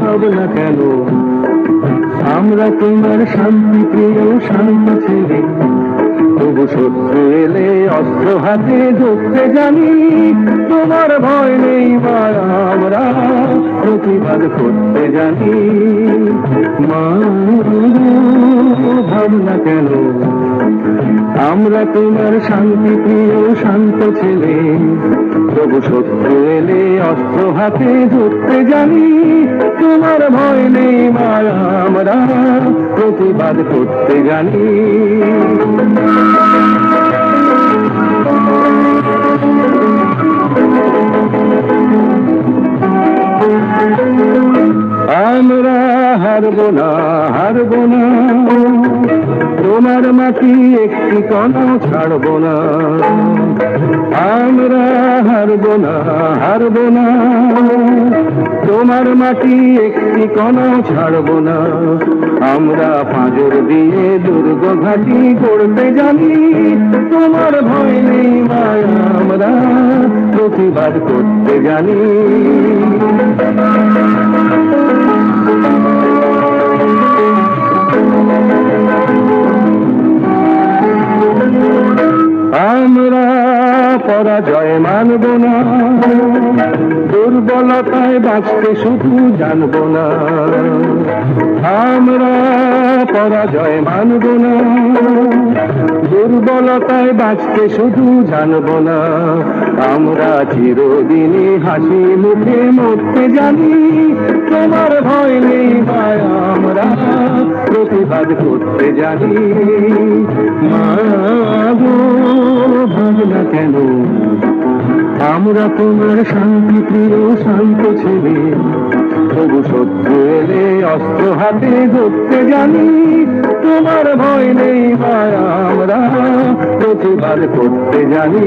ভাবনা কেন আমরা তোমার শান্তি প্রিয় শান্ত ছেলে, তবু শত্রু এলে অস্ত্র হাতে ধরতে জানি। তোমার ভয় নেই মা, আমরা প্রতিবাদ করতে জানি। মা ভাবনা কেন আমরা তোমার শান্তি প্রিয় শান্ত ছেলে, তবু শত্রু এলে অস্ত্র হাতে ধরতে জানি। তোমার ভয় নেই মা, আমরা প্রতিবাদ করতে জানি। আমরা হারবো না, হারবো না, তোমার মাটি একটি কণাও ছাড়বো না। আমরা হারবো না, হারবো না, তোমার মাটি একটি কণাও ছাড়বো না। আমরা পাঁজর দিয়ে দুর্গ ঘাটি করতে জানি। তোমার ভয় নেই মায়া, আমরা প্রতিবাদ করতে জানি। আমরা পরাজয় মানব না, দুর্বলতায় বাঁচতে শুধু জানব না। আমরা পরাজয় মানব না, দুর্বলতায় বাঁচতে শুধু জানব না। আমরা চিরদিনই হাসি মুখে মরতে জানি। তোমার ভয় নেই মায়া, আমরা প্রতিবাদ করতে জানি। মা ভাবনা কেন আমরা তোমার শান্তি প্রিয় শান্ত ছেলে, তবু শত্রু এলে অস্ত্র হাতে ধরতে জানি। তোমার ভয় নেই মায়া, আমরা প্রতিবাদ করতে জানি।